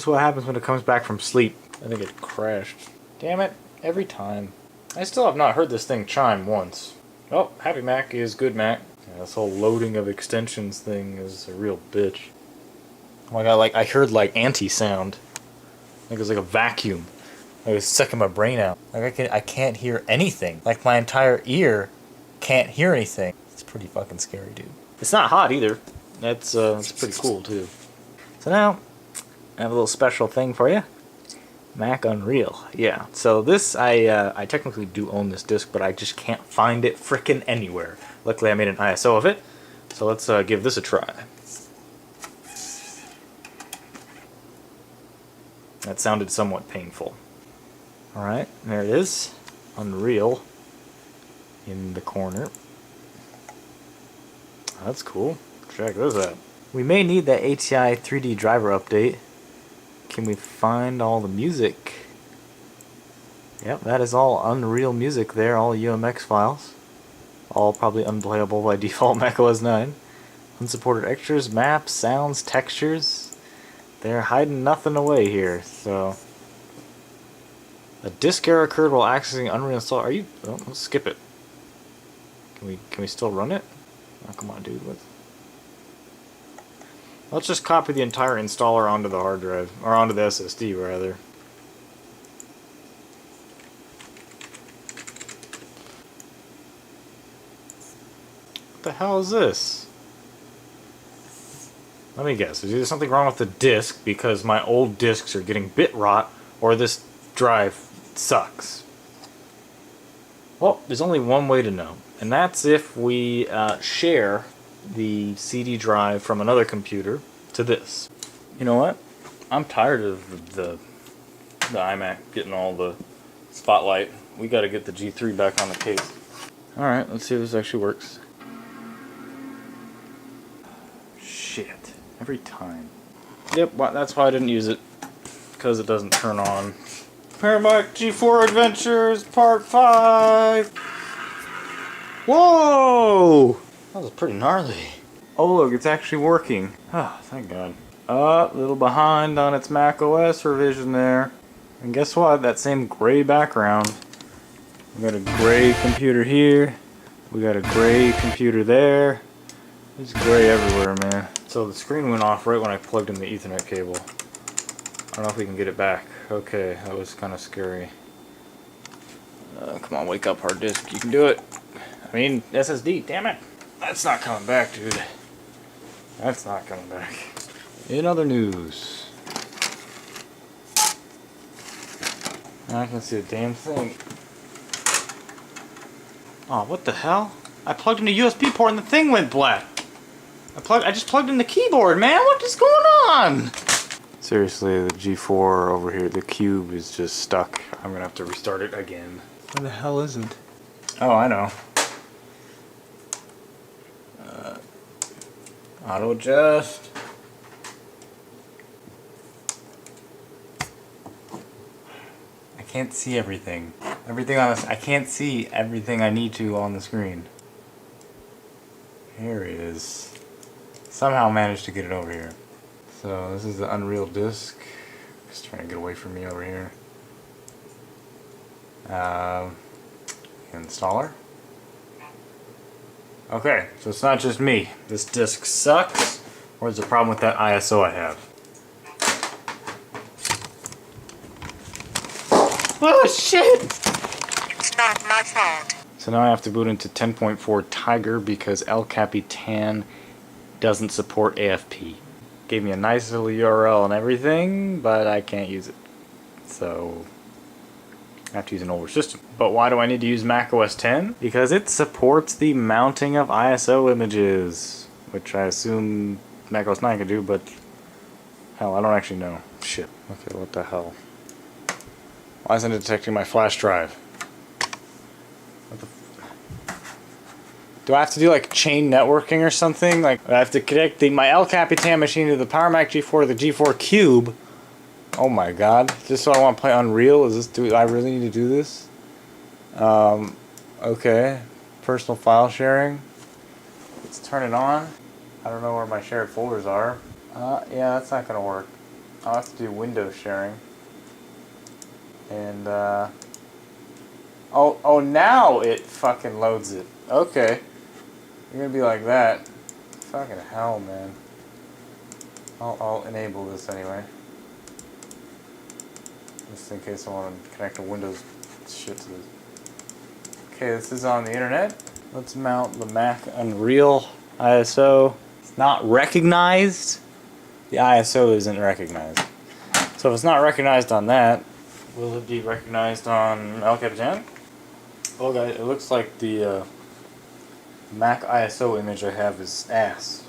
is what happens when it comes back from sleep. I think it crashed. Damn it, every time. I still have not heard this thing chime once. Oh, Happy Mac is good Mac. Yeah, this whole loading of extensions thing is a real bitch. Oh my god, like I heard like anti-sound. Like it was like a vacuum. Like it was sucking my brain out. Like I can't hear anything. Like my entire ear can't hear anything. It's pretty fucking scary, dude. It's not hot either. That's pretty cool too. So now I have a little special thing for you. Mac Unreal. Yeah. So this I technically do own this disc, but I just can't find it frickin' anywhere. Luckily I made an ISO of it. So let's give this a try. That sounded somewhat painful. Alright, there it is. Unreal in the corner. That's cool. Check this out. We may need that ATI 3D driver update. Can we find all the music? Yep, that is all Unreal music there, all UMX files. All probably unplayable by default macOS 9. Unsupported extras, maps, sounds, textures. They're hiding nothing away here, so... A disk error occurred while accessing Unreal install. Are you... Oh, let's skip it. Can we still run it? Oh, come on, dude. What? Let's just copy the entire installer onto the hard drive. Or onto the SSD, rather. What the hell is this? Let me guess. Is either something wrong with the disk because my old disks are getting bit rot, or this drive sucks. Well, there's only one way to know, and that's if we share the CD drive from another computer to this. You know what? I'm tired of the iMac getting all the spotlight. We got to get the G3 back on the case. All right, let's see if this actually works. Shit. Every time. Yep, that's why I didn't use it. Because it doesn't turn on. Paramount G4 Adventures Part 5! Whoa! That was pretty gnarly. Oh look, it's actually working. Ah, thank God. A little behind on its Mac OS revision there. And guess what? That same gray background. We got a gray computer here. We got a gray computer there. It's gray everywhere, man. So the screen went off right when I plugged in the Ethernet cable. I don't know if we can get it back. Okay, that was kind of scary. Come on, wake up, hard disk. You can do it. I mean, SSD, damn it. That's not coming back, dude. That's not coming back. In other news, I can see a damn thing. Oh, what the hell? I plugged in a USB port and the thing went black. I just plugged in the keyboard, man. What is going on? Seriously, the G4 over here, the cube is just stuck. I'm gonna have to restart it again. Where the hell isn't? Oh, I know. Auto adjust. I can't see everything. Everything on this, I can't see everything I need to on the screen. Here it is. Somehow managed to get it over here. So this is the Unreal disk. Just trying to get away from me over here. Installer. Okay, so it's not just me. This disk sucks, or is the problem with that ISO I have? Oh shit! It's not my fault. So now I have to boot into 10.4 Tiger because El Capitan doesn't support AFP. Gave me a nice little URL and everything, but I can't use it. So I have to use an older system. But why do I need to use macOS 10? Because it supports the mounting of ISO images, which I assume macOS 9 can do, but hell, I don't actually know. Shit. Okay, what the hell? Why isn't it detecting my flash drive? What the do I have to do like chain networking or something? Like I have to connect my El Capitan machine to the Power Mac G4 to the G4 Cube. Oh my god. Just so I want to play Unreal? Do I really need to do this? Okay. Personal file sharing. Let's turn it on. I don't know where my shared folders are. Yeah, that's not gonna work. I'll have to do window sharing. And oh now it fucking loads it. Okay. You're gonna be like that. Fucking hell, man. I'll enable this anyway. Just in case I want to connect a Windows shit to this. Okay, this is on the internet. Let's mount the Mac Unreal ISO. It's not recognized. The ISO isn't recognized. So if it's not recognized on that, will it be recognized on El Capitan? Well guys, it looks like the Mac ISO image I have is ass.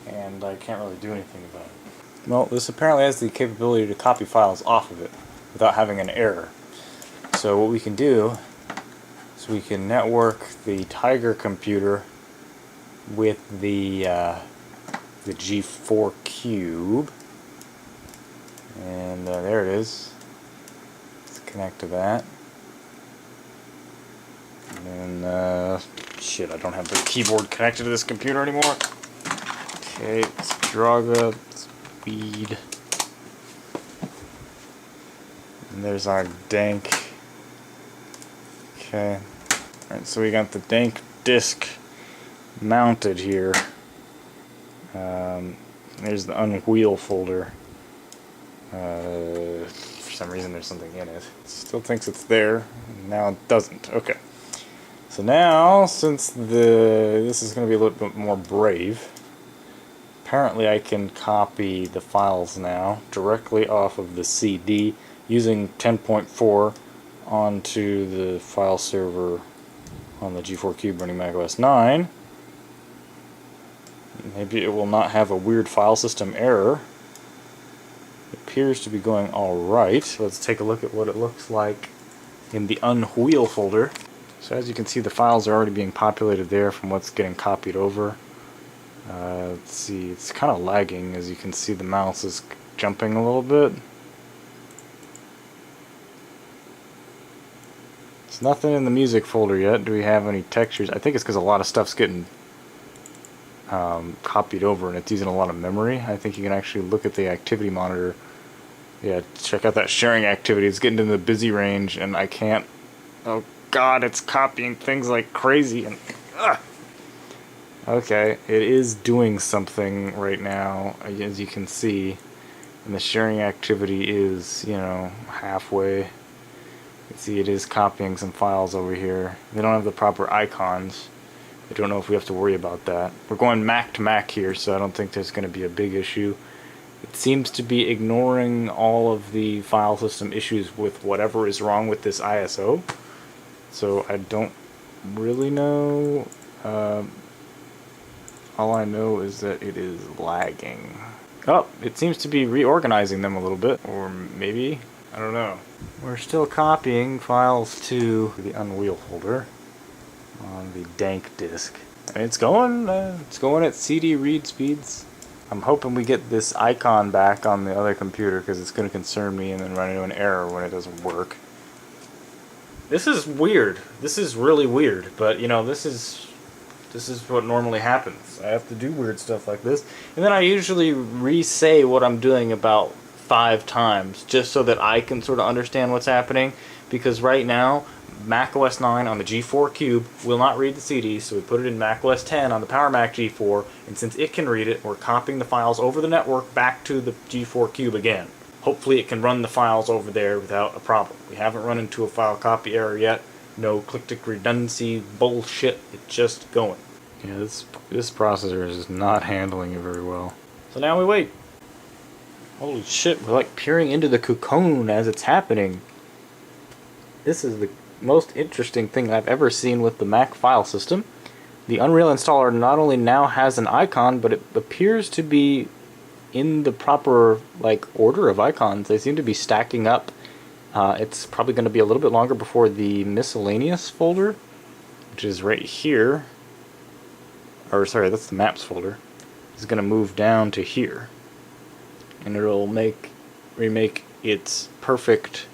And I can't really do anything about it. Well, this apparently has the capability to copy files off of it without having an error. So what we can do is we can network the Tiger computer with the G4 Cube. And there it is. Let's connect to that. And then, shit, I don't have the keyboard connected to this computer anymore. Okay, let's drag up speed. And there's our dank. Okay. Alright, so we got the dank disk mounted here. There's the unwheel folder. For some reason there's something in it. Still thinks it's there. Now it doesn't. Okay. So now, since this is going to be a little bit more brave, apparently I can copy the files now directly off of the CD using 10.4 onto the file server on the G4 Cube running macOS 9. Maybe it will not have a weird file system error. It appears to be going alright. Let's take a look at what it looks like in the unwheel folder. So as you can see, the files are already being populated there from what's getting copied over. Let's see, it's kind of lagging. As you can see, the mouse is jumping a little bit. There's nothing in the music folder yet. Do we have any textures? I think it's because a lot of stuff's getting copied over and it's using a lot of memory. I think you can actually look at the activity monitor. Yeah, check out that sharing activity. It's getting into the busy range and I can't. Oh god, it's copying things like crazy and okay, it is doing something right now, as you can see, and the sharing activity is, you know, halfway. You can see it is copying some files over here. They don't have the proper icons. I don't know if we have to worry about that. We're going Mac to Mac here, so I don't think there's going to be a big issue. It seems to be ignoring all of the file system issues with whatever is wrong with this ISO. So I don't really know. All I know is that it is lagging. Oh, it seems to be reorganizing them a little bit. Or maybe, I don't know. We're still copying files to the unwheel folder on the dank disk. And it's going at CD read speeds. I'm hoping we get this icon back on the other computer because it's going to concern me and then run into an error when it doesn't work. This is weird. This is really weird, but you know, this is what normally happens. I have to do weird stuff like this, and then I usually re-say what I'm doing about 5 times just so that I can sort of understand what's happening, because right now macOS 9 on the G4 Cube will not read the CD, so we put it in macOS 10 on the Power Mac G4, and since it can read it, we're copying the files over the network back to the G4 Cube again. Hopefully it can run the files over there without a problem. We haven't run into a file copy error yet. No click-tick redundancy bullshit. It's just going. Yeah, this processor is just not handling it very well. So now we wait. Holy shit, we're like peering into the cocoon as it's happening. This is the most interesting thing I've ever seen with the Mac file system. The Unreal installer not only now has an icon, but it appears to be in the proper order of icons. They seem to be stacking up. It's probably going to be a little bit longer before the miscellaneous folder, which is right here, or sorry, that's the maps folder, is going to move down to here, and it'll remake its perfect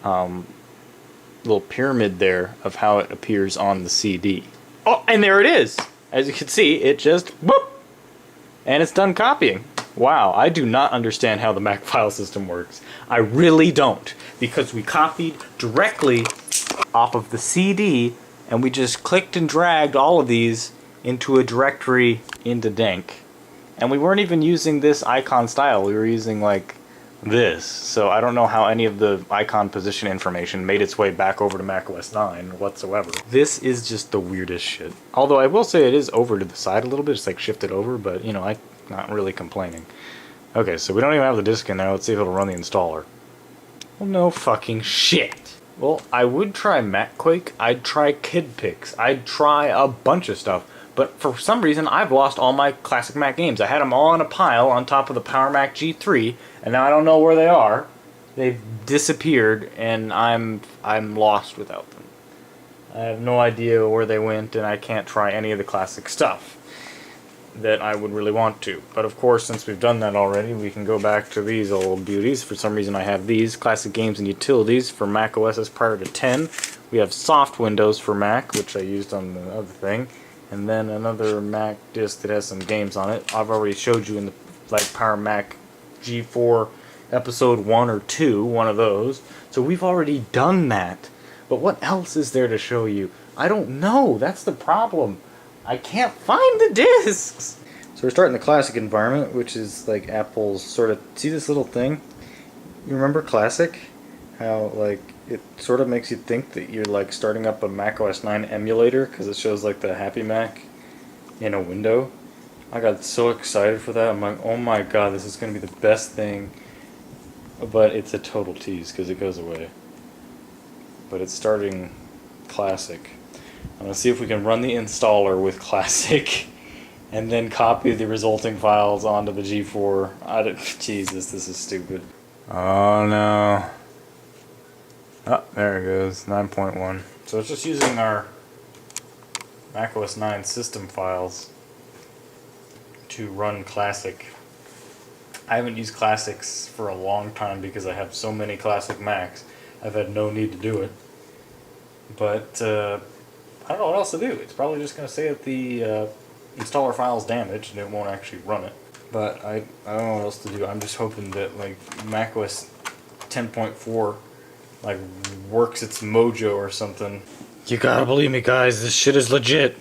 little pyramid there of how it appears on the CD. Oh, and there it is. As you can see, it just boop, and it's done copying. Wow, I do not understand how the Mac file system works. I really don't. Because we copied directly off of the CD and we just clicked and dragged all of these into a directory into Dank. And we weren't even using this icon style, we were using like this. So I don't know how any of the icon position information made its way back over to macOS 9 whatsoever. This is just the weirdest shit. Although I will say it is over to the side a little bit, it's like shifted over, but you know, I'm not really complaining. Okay, so we don't even have the disk in there, let's see if it'll run the installer. Well, no fucking shit. Well, I would try MacQuake, I'd try KidPix, I'd try a bunch of stuff. But for some reason, I've lost all my classic Mac games. I had them all in a pile on top of the Power Mac G3, and now I don't know where they are. They've disappeared, and I'm lost without them. I have no idea where they went, and I can't try any of the classic stuff that I would really want to. But of course, since we've done that already, we can go back to these old beauties. For some reason, I have these classic games and utilities for Mac OS prior to 10. We have soft Windows for Mac, which I used on the other thing. And then another Mac disk that has some games on it. I've already showed you in the Power Mac G4 episode 1 or 2, one of those. So we've already done that. But what else is there to show you? I don't know. That's the problem. I can't find the discs. So we're starting the classic environment, which is like Apple's sort of, see this little thing? You remember classic? How like it sort of makes you think that you're like starting up a Mac OS 9 emulator because it shows like the Happy Mac in a window. I got so excited for that. I'm like, oh my god, this is going to be the best thing. But it's a total tease because it goes away. But it's starting classic. I'm going to see if we can run the installer with classic and then copy the resulting files onto the G4. Jesus, this is stupid. Oh no. Oh, there it goes, 9.1. So it's just using our macOS 9 system files to run Classic. I haven't used Classics for a long time because I have so many Classic Macs. I've had no need to do it. But I don't know what else to do. It's probably just going to say that the installer file is damaged and it won't actually run it. But I don't know what else to do. I'm just hoping that like macOS 10.4 like works its mojo or something. You gotta believe me, guys, this shit is legit.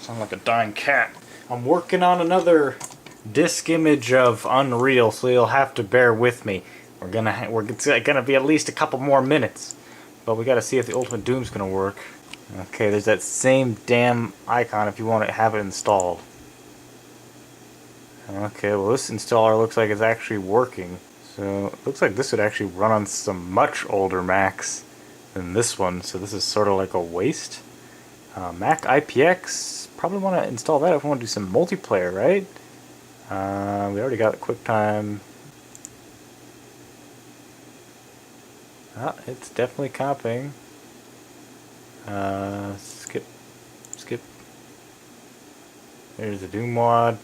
Sound like a dying cat. I'm working on another disk image of Unreal, so you'll have to bear with me. It's gonna be at least a couple more minutes, but we gotta see if the Ultimate Doom's gonna work. Okay, there's that same damn icon if you want to have it installed. Okay, well this installer looks like it's actually working. So it looks like this would actually run on some much older Macs than this one. So this is sort of like a waste. Mac IPX, probably want to install that if we want to do some multiplayer, right? We already got QuickTime. Ah, it's definitely copying. Skip. There's the Doom mod.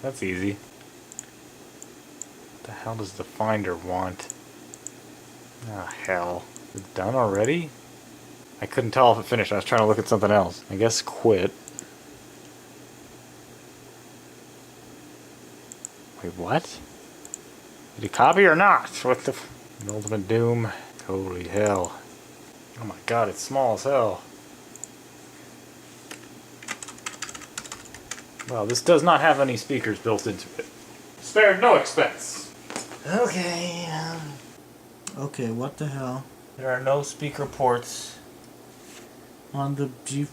That's easy. What the hell does the Finder want? Ah, hell. Is it done already? I couldn't tell if it finished. I was trying to look at something else. I guess quit. Wait, what? Did he copy or not? What the f... Ultimate Doom. Holy hell. Oh my god, it's small as hell. Well, this does not have any speakers built into it. Spared no expense. Okay, Okay, what the hell? there are no speaker ports. On the G...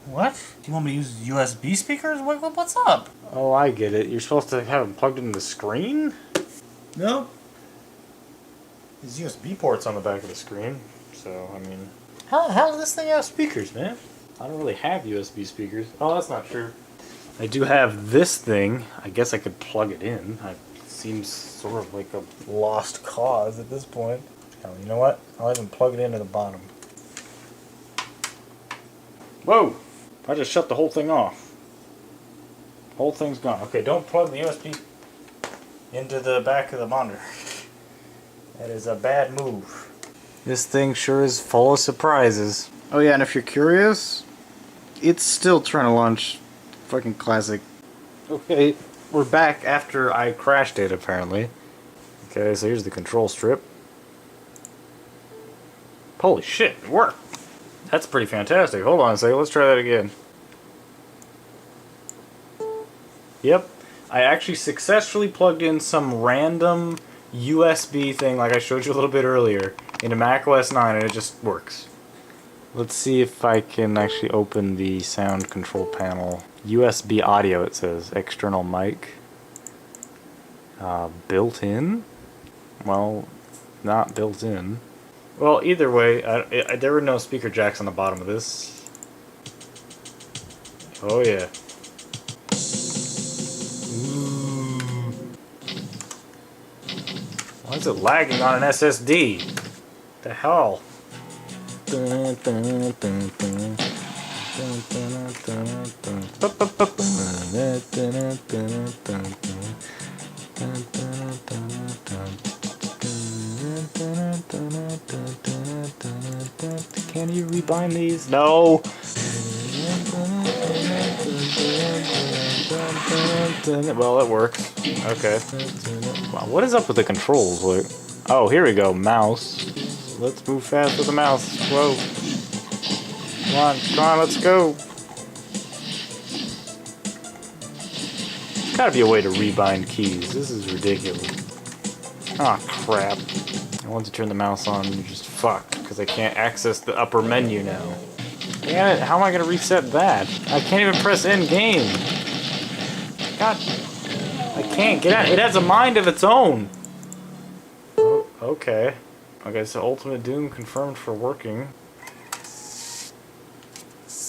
What? Do you want me to use USB speakers? What's up? Oh, I get it. You're supposed to have them plugged into the screen? No. There's USB ports on the back of the screen, so, I mean... How does this thing have speakers, man? I don't really have USB speakers. Oh, that's not true. I do have this thing. I guess I could plug it in. It seems sort of like a lost cause at this point. Oh, you know what? I'll even plug it into the bottom. Whoa! I just shut the whole thing off. Whole thing's gone. Okay, don't plug the USB into the back of the monitor. That is a bad move. This thing sure is full of surprises. Oh yeah, and if you're curious, it's still trying to launch fucking classic. Okay, we're back after I crashed it apparently. Okay, so here's the control strip. Holy shit, it worked! That's pretty fantastic. Hold on a second, let's try that again. Yep, I actually successfully plugged in some random USB thing like I showed you a little bit earlier into macOS 9 and it just works. Let's see if I can actually open the sound control panel. USB audio, it says. External mic. Built in? Well, not built in. Well, either way, there were no speaker jacks on the bottom of this. Oh yeah. Ooh. Why is it lagging on an SSD? The hell? Can you rebind these? No! Well, it works. Okay. Wow, what is up with the controls? Like, oh, here we go. Mouse. Let's move fast with the mouse. Whoa. Come on, let's go. There's gotta be a way to rebind keys. This is ridiculous. Ah, crap. I want to turn the mouse on and just fuck, because I can't access the upper menu now. Damn it, how am I gonna reset that? I can't even press end game. God, I can't get out. It has a mind of its own. Oh, okay. Okay, so Ultimate Doom confirmed for working.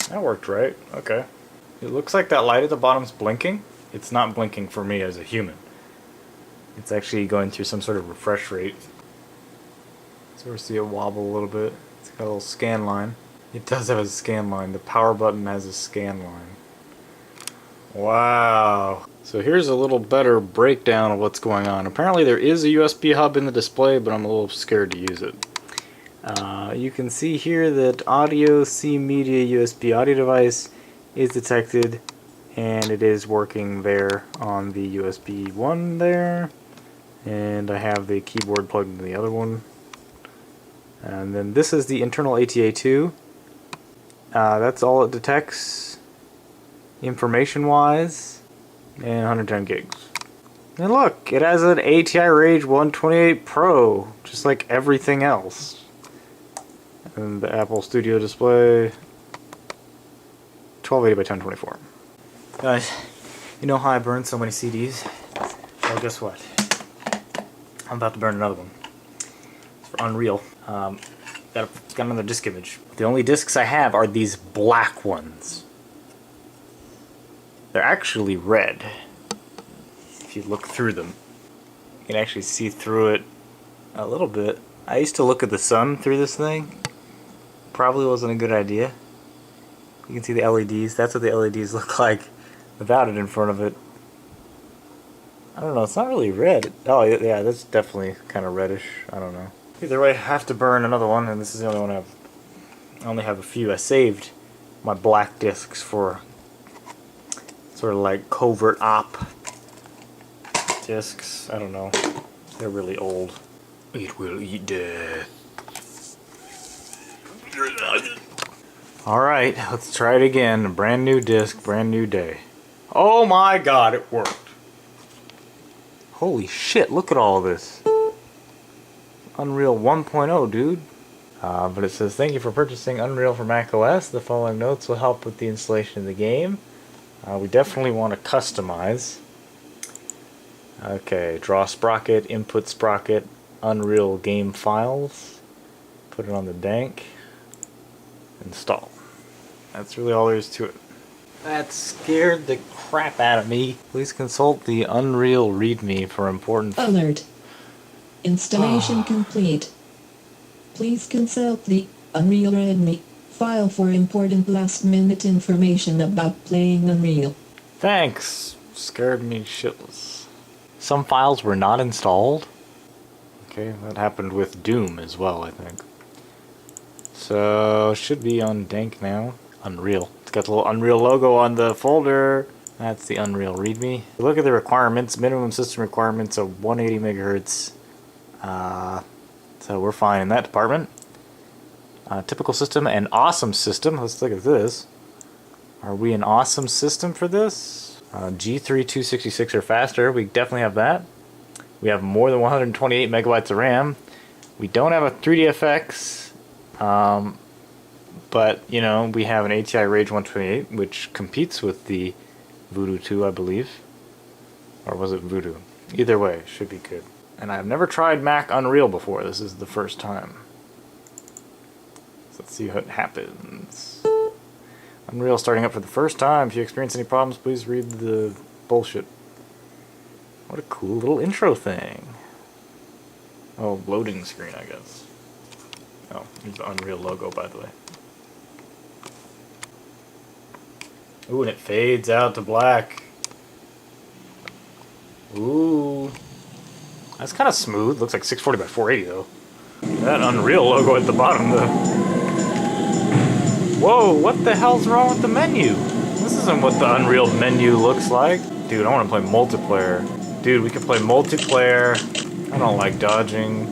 That worked right. Okay. It looks like that light at the bottom's blinking. It's not blinking for me as a human. It's actually going through some sort of refresh rate. So we see it wobble a little bit. It's got a little scan line. It does have a scan line. The power button has a scan line. Wow. So here's a little better breakdown of what's going on. Apparently there is a USB hub in the display, but I'm a little scared to use it. You can see here that audio C media USB audio device is detected, and it is working there on the USB 1 there. And I have the keyboard plugged into the other one. And then this is the internal ATA2. That's all it detects information-wise, and 110 gigs. And look, it has an ATI Rage 128 Pro, just like everything else. And the Apple Studio display, 1280 by 1024. Guys, you know how I burned so many CDs? Well, guess what? I'm about to burn another one. It's for Unreal. Got another disc image. The only discs I have are these black ones. They're actually red. If you look through them, you can actually see through it a little bit. I used to look at the sun through this thing. Probably wasn't a good idea. You can see the LEDs. That's what the LEDs look like without it in front of it. I don't know, it's not really red. Oh yeah, that's definitely kind of reddish. I don't know. Either way, I have to burn another one, and this is the only one I have. I only have a few. I saved my black discs for sort of like covert op discs. I don't know. They're really old. It will eat death. Alright, let's try it again. A brand new disc, brand new day. Oh my god, it worked. Holy shit, look at all this. Unreal 1.0, dude. But it says, thank you for purchasing Unreal for macOS. The following notes will help with the installation of the game. We definitely want to customize. Okay, draw sprocket, input sprocket, Unreal game files. Put it on the dank. Install. That's really all there is to it. That scared the crap out of me. Please consult the Unreal README for important... Alert. Installation complete. Please consult the Unreal README file for important last-minute information about playing Unreal. Thanks. Scared me shitless. Some files were not installed. Okay, that happened with Doom as well, I think. So, should be on dank now. Unreal. It's got the little Unreal logo on the folder. That's the Unreal README. Look at the requirements. Minimum system requirements of 180 megahertz. So we're fine in that department. Typical system and awesome system. Let's look at this. Are we an awesome system for this? G3 266 or faster. We definitely have that. We have more than 128 megabytes of RAM. We don't have a 3DFX. But, you know, we have an ATI Rage 128, which competes with the Voodoo 2, I believe. Or was it Voodoo? Either way, should be good. And I've never tried Mac Unreal before. This is the first time. So let's see what happens. Unreal starting up for the first time. If you experience any problems, please read the bullshit. What a cool little intro thing. Oh, loading screen, I guess. Oh, there's the Unreal logo, by the way. Ooh, and it fades out to black. Ooh. That's kind of smooth. Looks like 640 by 480, though. That Unreal logo at the bottom, though. Whoa, what the hell's wrong with the menu? This isn't what the Unreal menu looks like. Dude, I want to play multiplayer. Dude, we can play multiplayer. I don't like dodging.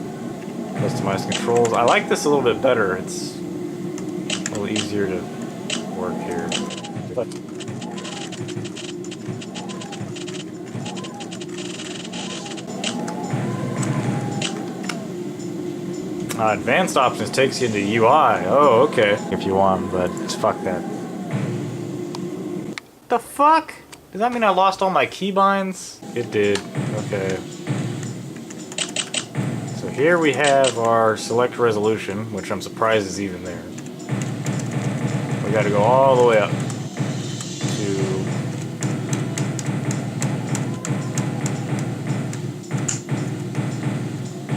Customize controls. I like this a little bit better. It's a little easier to work here. But advanced options takes you into UI. Oh, okay. If you want, but fuck that. The fuck? Does that mean I lost all my keybinds? It did. Okay. So here we have our select resolution, which I'm surprised is even there. We gotta go all the way up to...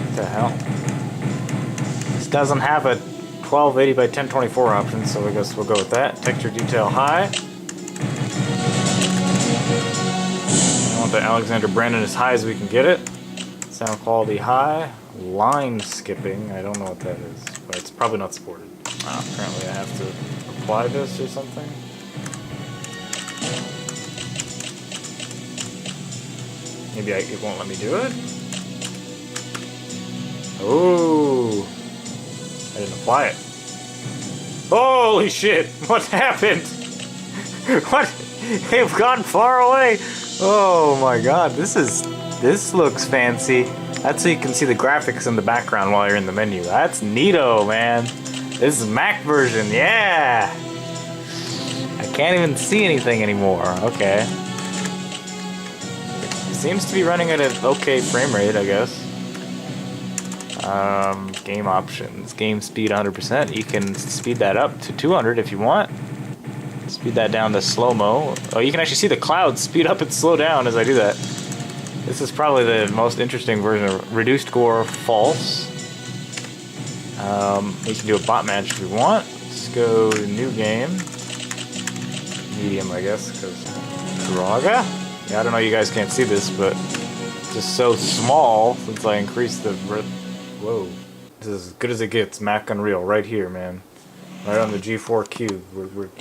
What the hell? This doesn't have a 1280 by 1024 option, so I guess we'll go with that. Texture detail high. I want the Alexander Brandon as high as we can get it. Sound quality high. Line skipping, I don't know what that is, but it's probably not supported. Apparently I have to apply this or something. Maybe it won't let me do it? Oh, I didn't apply it. Holy shit, what happened? What? They've gone far away. Oh my god, this looks fancy. That's so you can see the graphics in the background while you're in the menu. That's neato, man. This is Mac version, yeah! I can't even see anything anymore. Okay. It seems to be running at an okay frame rate, I guess. Game options. Game speed 100%. You can speed that up to 200 if you want. Speed that down to slow-mo. Oh, you can actually see the clouds speed up and slow down as I do that. This is probably the most interesting version of reduced gore false. We can do a bot match if we want. Let's go to new game. Medium, I guess, because Draga? Yeah, I don't know, you guys can't see this, but it's just so small since I increased the... Whoa. This is as good as it gets. Mac Unreal right here, man. Right on the G4 cube.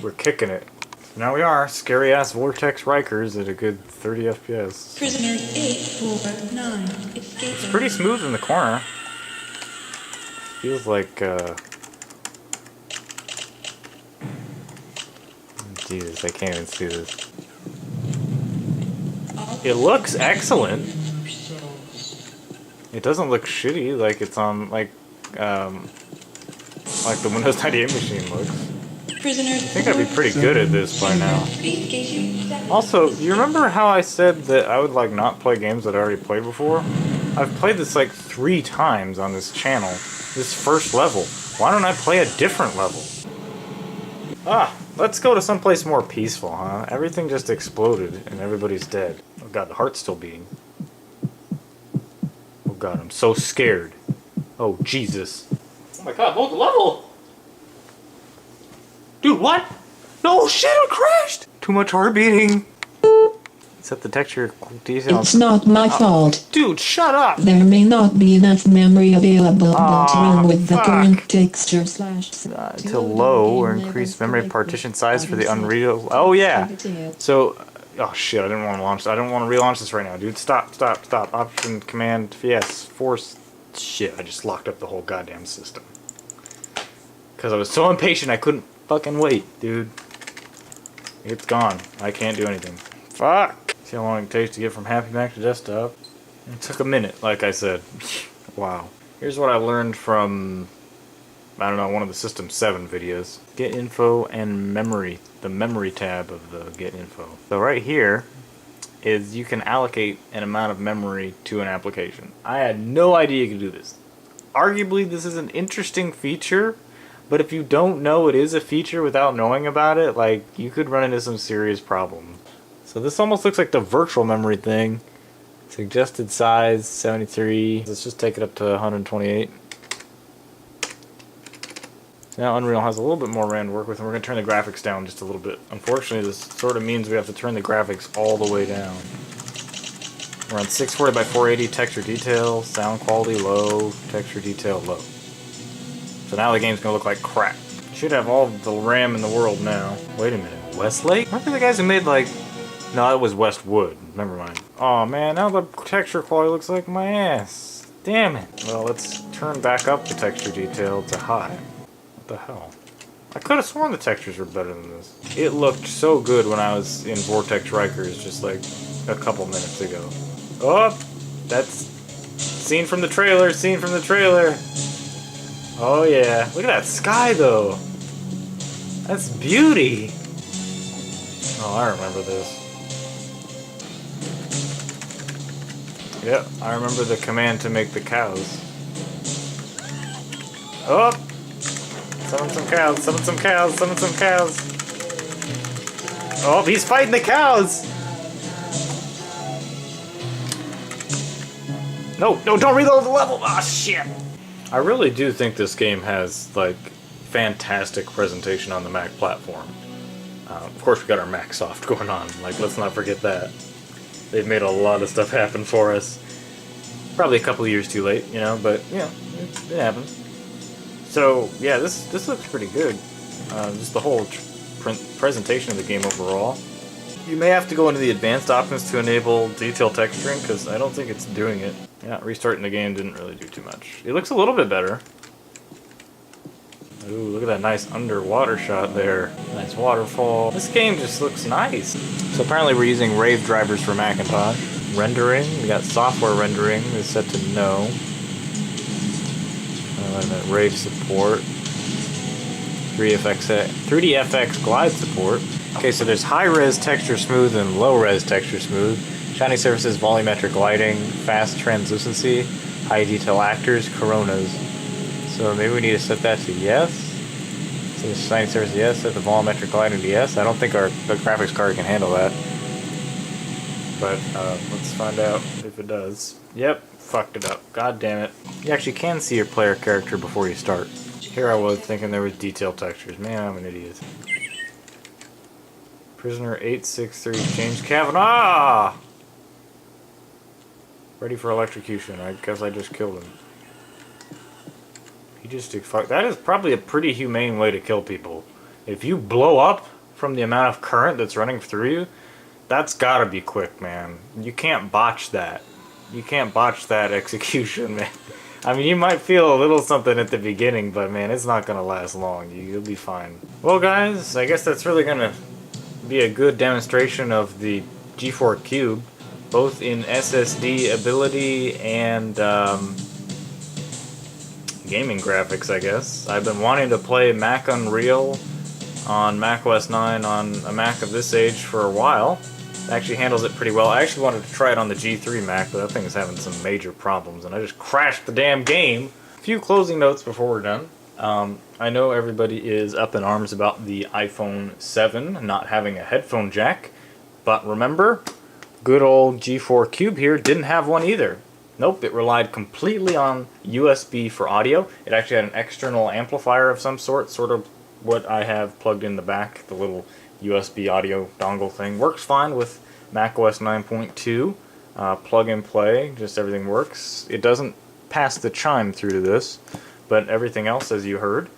We're kicking it. Now we are. Scary ass Vortex Rikers at a good 30 FPS. Prisoner 849 escaping. It's pretty smooth in the corner. Feels like, Jesus, I can't even see this. It looks excellent. It doesn't look shitty like it's on, like the Windows 98 machine looks. Prisoner I think I'd be pretty good at this by now. Also, you remember how I said that I would like not play games that I already played before? I've played this like 3 times on this channel. This first level. Why don't I play a different level? Let's go to someplace more peaceful, huh? Everything just exploded and everybody's dead. Oh god, the heart's still beating. Oh god, I'm so scared. Oh Jesus. Oh my god, load the level! Dude, what? No shit, it crashed! Too much heart beating. Set the texture details. It's not my fault. Dude, shut up! There may not be enough memory available to run with the fuck. current texture To low or increase memory partition size for the Unreal. Oh yeah. So, oh shit! I didn't want to launch. I don't want to relaunch this right now, dude. Stop! Stop! Stop! Option Command yes. Force. Shit! I just locked up the whole goddamn system. Cause I was so impatient, I couldn't fucking wait, dude. It's gone. I can't do anything. Fuck! See how long it takes to get from Happy Mac to desktop? It took a minute, like I said. Wow. Here's what I learned from, I don't know, one of the System 7 videos. Get info and memory. The memory tab of the get info. So right here is you can allocate an amount of memory to an application. I had no idea you could do this. Arguably, this is an interesting feature, but if you don't know it is a feature without knowing about it, like, you could run into some serious problems. So this almost looks like the virtual memory thing. Suggested size 73. Let's just take it up to 128. So now Unreal has a little bit more RAM to work with, and we're going to turn the graphics down just a little bit. Unfortunately, this sort of means we have to turn the graphics all the way down. We're on 640 by 480 texture detail, sound quality low, texture detail low. So now the game's going to look like crap. Should have all the RAM in the world now. Wait a minute, Westlake? Remember the guys who made like... No, that was Westwood. Never mind. Aw, man, now the texture quality looks like my ass. Damn it. Well, let's turn back up the texture detail to high. What the hell? I could have sworn the textures were better than this. It looked so good when I was in Vortex Rikers just like a couple minutes ago. Oh, that's scene from the trailer, scene from the trailer. Oh yeah, look at that sky though. That's beauty. Oh, I remember this. Yep, I remember the command to make the cows. Oh! Summon some cows, summon some cows, summon some cows. Oh, he's fighting the cows! No, no, don't reload the level! Ah, shit! I really do think this game has, like, fantastic presentation on the Mac platform. Of course, we got our Mac soft going on. Like, let's not forget that. They've made a lot of stuff happen for us. Probably a couple of years too late, you know, but, you know, it happens. So, yeah, this looks pretty good. Just the whole presentation of the game overall. You may have to go into the advanced options to enable detail texturing, because I don't think it's doing it. Yeah, restarting the game didn't really do too much. It looks a little bit better. Ooh, look at that nice underwater shot there. Nice waterfall. This game just looks nice. So apparently we're using Rave drivers for Macintosh. Rendering, we got software rendering is set to no. And Rave support. 3DFX glide support. Okay, so there's high-res texture smooth and low-res texture smooth. Shiny surfaces, volumetric lighting, fast translucency, high detail actors, coronas. So maybe we need to set that to yes. So the shiny surface yes, set the volumetric lighting to yes. I don't think the graphics card can handle that. But let's find out if it does. Yep, fucked it up. God damn it. You actually can see your player character before you start. Here I was thinking there was detail textures. Man, I'm an idiot. Prisoner 863, James Kavanaugh! Ready for electrocution. I guess I just killed him. He just fuck. That is probably a pretty humane way to kill people. If you blow up from the amount of current that's running through you, that's gotta be quick, man. You can't botch that. You can't botch that execution, man. I mean, you might feel a little something at the beginning, but man, it's not gonna last long. You'll be fine. Well, guys, I guess that's really gonna be a good demonstration of the G4 Cube, both in SSD ability and gaming graphics, I guess. I've been wanting to play Mac Unreal on Mac OS 9 on a Mac of this age for a while. It actually handles it pretty well. I actually wanted to try it on the G3 Mac, but that thing is having some major problems, and I just crashed the damn game. A few closing notes before we're done. I know everybody is up in arms about the iPhone 7 not having a headphone jack, but remember, good old G4 Cube here didn't have one either. Nope, it relied completely on USB for audio. It actually had an external amplifier of some sort of what I have plugged in the back, the little USB audio dongle thing. Works fine with macOS 9.2, plug and play, just everything works. It doesn't pass the chime through to this, but everything else, as you heard.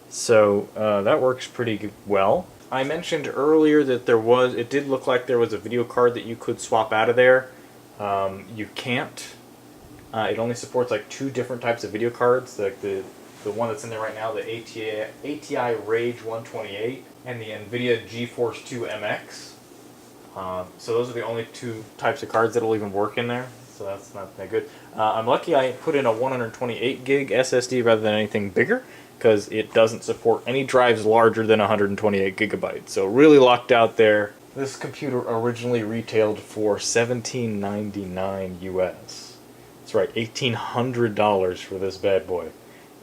So that works pretty well. I mentioned earlier that it did look like there was a video card that you could swap out of there. You can't. It only supports like 2 different types of video cards, like the one that's in there right now, the ATI Rage 128 and the NVIDIA GeForce 2 MX. So those are the only 2 types of cards that'll even work in there. So that's not that good. I'm lucky I put in a 128 gig SSD rather than anything bigger, because it doesn't support any drives larger than 128 gigabytes. So really locked out there. This computer originally retailed for $17.99 US. That's right, $1,800 for this bad boy.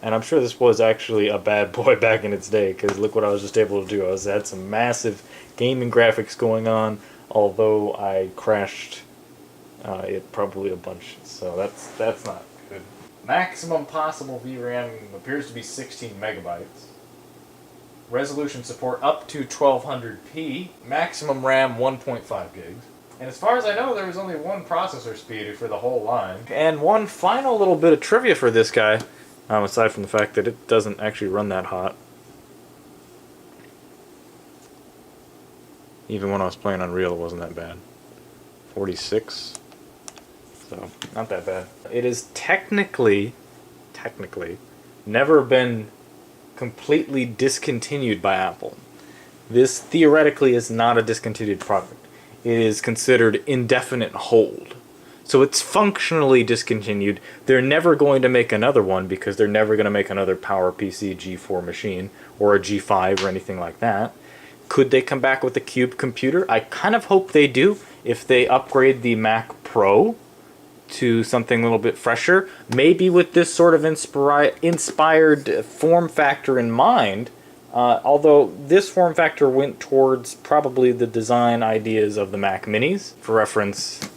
And I'm sure this was actually a bad boy back in its day, because look what I was just able to do. I had some massive gaming graphics going on, although I crashed it probably a bunch. So that's not good. Maximum possible VRAM appears to be 16 megabytes. Resolution support up to 1200p. Maximum RAM 1.5 gigs. And as far as I know, there was only 1 processor speed for the whole line. And one final little bit of trivia for this guy, aside from the fact that it doesn't actually run that hot. Even when I was playing Unreal, it wasn't that bad. 46. So, not that bad. It is technically, never been completely discontinued by Apple. This theoretically is not a discontinued product. It is considered indefinite hold. So it's functionally discontinued. They're never going to make another one because they're never going to make another PowerPC G4 machine or a G5 or anything like that. Could they come back with a Cube computer? I kind of hope they do if they upgrade the Mac Pro to something a little bit fresher. Maybe with this sort of inspired form factor in mind. Although this form factor went towards probably the design ideas of the Mac Minis. For reference,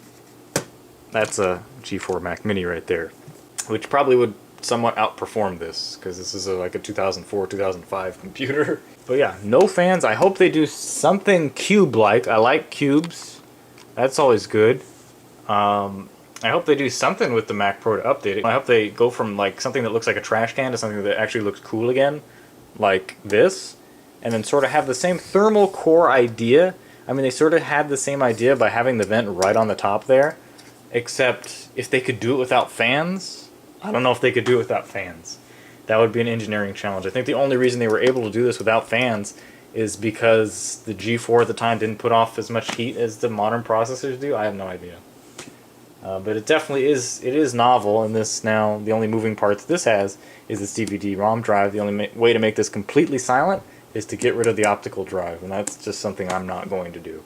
that's a G4 Mac Mini right there, which probably would somewhat outperform this, because this is like a 2004, 2005 computer. But yeah, no fans. I hope they do something cube-like. I like cubes. That's always good. I hope they do something with the Mac Pro to update it. I hope they go from like something that looks like a trash can to something that actually looks cool again, like this, and then sort of have the same thermal core idea. I mean, they sort of had the same idea by having the vent right on the top there, except if they could do it without fans, I don't know if they could do it without fans. That would be an engineering challenge. I think the only reason they were able to do this without fans is because the G4 at the time didn't put off as much heat as the modern processors do. I have no idea. But it definitely is, it is novel, and this now, the only moving parts this has is this DVD-ROM drive. The only way to make this completely silent is to get rid of the optical drive, and that's just something I'm not going to do.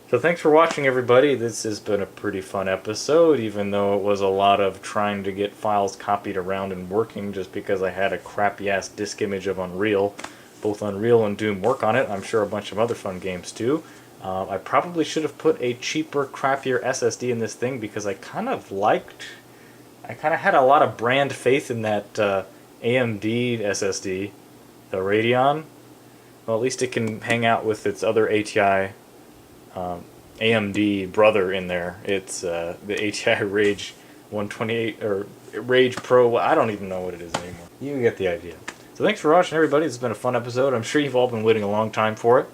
So thanks for watching, everybody. This has been a pretty fun episode, even though it was a lot of trying to get files copied around and working just because I had a crappy-ass disk image of Unreal. Both Unreal and Doom work on it. I'm sure a bunch of other fun games too. I probably should have put a cheaper, crappier SSD in this thing because I kind of had a lot of brand faith in that AMD SSD, the Radeon. Well, at least it can hang out with its other ATI AMD brother in there. It's the ATI Rage 128 or Rage Pro. I don't even know what it is anymore. You get the idea. So thanks for watching, everybody. It's been a fun episode. I'm sure you've all been waiting a long time for it.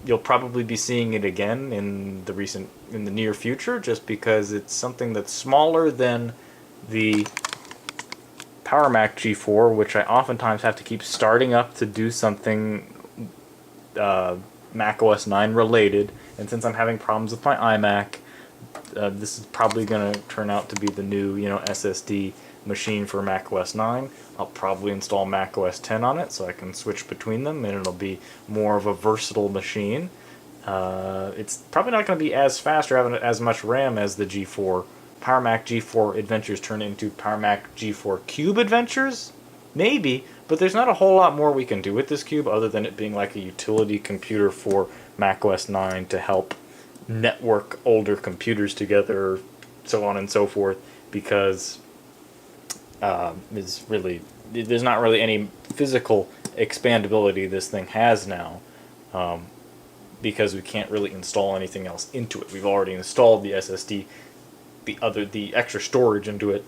You'll probably be seeing it again in the near future, just because it's something that's smaller than the Power Mac G4, which I oftentimes have to keep starting up to do something Mac OS 9 related. And since I'm having problems with my iMac, this is probably going to turn out to be the new, SSD machine for Mac OS 9. I'll probably install Mac OS 10 on it so I can switch between them, and it'll be more of a versatile machine. It's probably not going to be as fast or have as much RAM as the G4. Power Mac G4 Adventures turn into Power Mac G4 Cube Adventures? Maybe, but there's not a whole lot more we can do with this cube other than it being like a utility computer for Mac OS 9 to help network older computers together, so on and so forth, because there's not really any physical expandability this thing has now, because we can't really install anything else into it. We've already installed the SSD, the extra storage into it.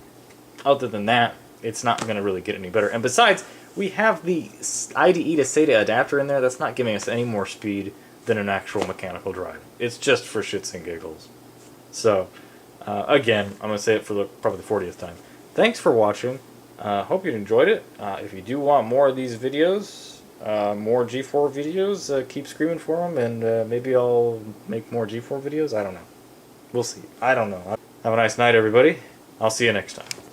Other than that, it's not going to really get any better. And besides, we have the IDE to SATA adapter in there that's not giving us any more speed than an actual mechanical drive. It's just for shits and giggles. So, again, I'm going to say it for probably the 40th time. Thanks for watching. Hope you enjoyed it. If you do want more of these videos, more G4 videos, keep screaming for them, and maybe I'll make more G4 videos. I don't know. We'll see. I don't know. Have a nice night, everybody. I'll see you next time.